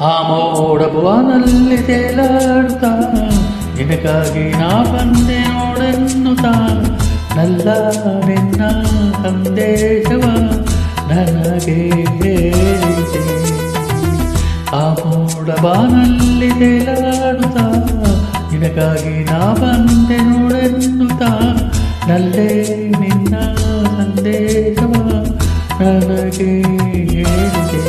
ಆ ಮೋಡಬುವನಲ್ಲಿ ತೇಲಾಡುತ್ತಾ ನಿನಗಾಗಿ ನಾ ಬಂದೆ ನೋಡೆನ್ನುತ್ತಾ ನಲ್ಲ ನಿನ್ನ ಸಂದೇಶವ ನನಗೆ ಹೇಳಿದೆ. ಆ ಮೋಡಬಾನಲ್ಲಿ ತೇಲಾಡುತ್ತಾ ನಿನಗಾಗಿ ನಾ ಬಂದೆ ನೋಡೆನ್ನುತ್ತಾ ನಲ್ಲೇ ನಿನ್ನ ಸಂದೇಶವ ನನಗೆ ಹೇಳಿದೆ.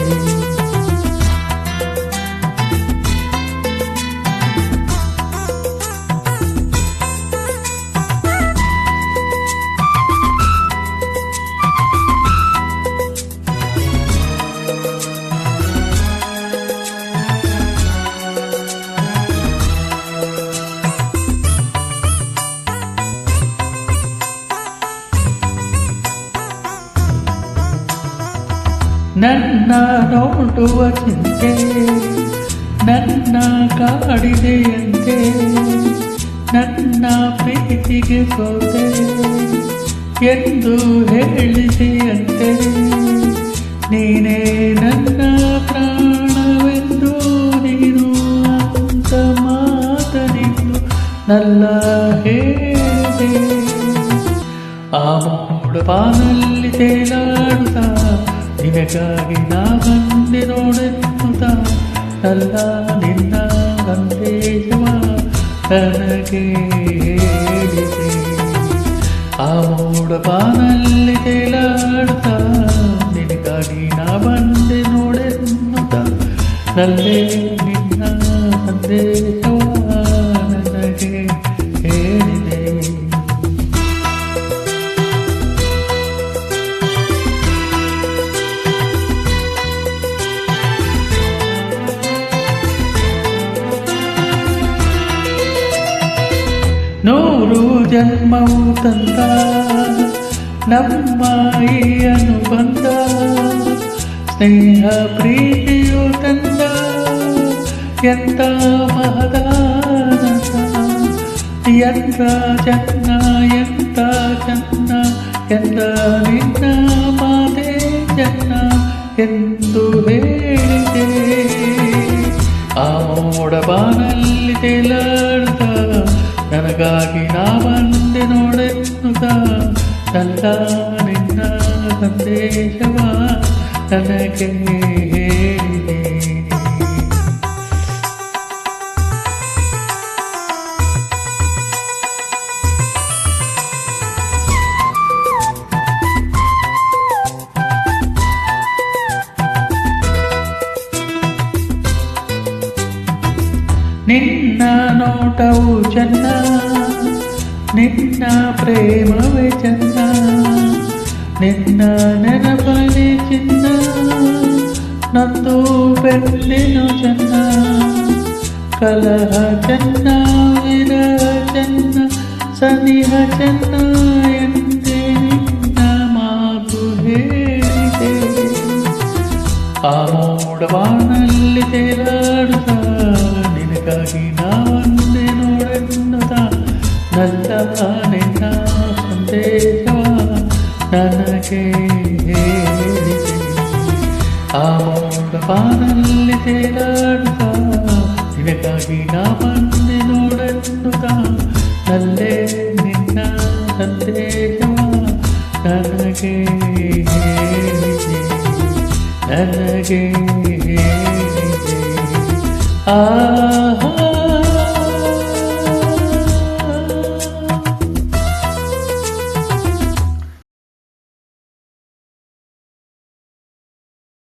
ನನ್ನ ನೋಡುವ ಚಿಂತೆ ನನ್ನ ಕಾಡಿದೆಯಂತೆ, ನನ್ನ ಪ್ರೀತಿಗೆ ಸೋತೆ ಎಂದು ಹೇಳಿದೆಯಂತೆ. ನೀನೇ ನನ್ನ ಪ್ರಾಣವೆಂದು ನೀನು ಅಂತ ಮಾತನಿದ್ದು ನಲ್ಲ ಹೇಳಿದೆ. ಆ ಮೋಡಬಾನಲ್ಲಿ ತೇಲಾಡುತ್ತಾ ನಿನಗಾಗಿ ನಾ ಬಂದೆ ನೋಡೆನ್ನುತ್ತಾ ನಲ್ಲ ನಿನ್ನ ಸಂದೇಶವ ನನಗೆ ಹೇಳಿದೆ. ಆ ಮೋಡಬಾನಲ್ಲಿ ತೇಲಾಡುತ್ತಾ ನಿನಗಾಗಿ ನಾ ಬಂದೆ ನೋಡೆನ್ನುತ್ತಾ ನಲ್ಲೇ ನಿನ್ನ ಸಂದೇಶವ ನನಗೆ ಹೇಳಿದೆ. ನೂರು ಜನ್ಮವು ತಂದ ನಮ್ಮ ಈ ಅನುಬಂಧ, ಸ್ನೇಹ ಪ್ರೀತಿಯು ತಂದ ಎಂತ ಮಹದಾನಂದ. ಎಂತ ಚೆನ್ನ ಎಂತ ಚೆನ್ನ ಎಂದ ನಿನ್ನ ಮಾತೆ ಚೆನ್ನ ಎಂದು ಹೇಳಿದೆ. ಆ ಮೋಡಬಾನಲ್ಲಿ ತೇಲಾಡುತ್ತಾ ನನಗಾಗಿ ನಾ ಬಂದೆ ನೋಡೆನ್ನುತ್ತಾ ನಲ್ಲ ನಿನ್ನ ಸಂದೇಶವ ನನಗೆ ಹೇಳಿದೆ. ನಿನ್ನ ನೋಟವು ಚೆನ್ನ, ನಿನ್ನ ಪ್ರೇಮವೇ ಚೆನ್ನ, ನಿನ್ನ ನೆನಪಲಿ ಚಿನ್ನ, ನಂದು ಬೆನ್ನಿನ ಚೆನ್ನ. ಕಲಹ ಚೆನ್ನ, ವಿರಹ ಚೆನ್ನ, ಸನಿಹ ಚೆನ್ನ ಎಂದೇ ನಿನ್ನ ಮಾತು ಹೇಳಿದೆ. ಆ ಮೋಡಬಾನಲ್ಲಿ ತೇಲಾಡುತ್ತಾ ನಿನಗಾಗಿ ನಾ ಬಂದೆ ನೋಡೆನ್ನುತ್ತಾ ನಲ್ಲ ನಿನ್ನ ಸಂದೇಶವ ನನಗೆ ಹೇಳಿದೆ. ಆ ಮೋಡಬಾನಲ್ಲಿ ತೇಲಾಡುತ್ತಾ ನಿನಗಾಗಿ ನಾ ಬಂದೆ ನೋಡೆನ್ನುತ್ತಾ ನಲ್ಲೇ ನಿನ್ನ ಸಂದೇಶವ ನನಗೆ ಹೇಳಿದೆ, ನನಗೆ ಹೇಳಿದೆ.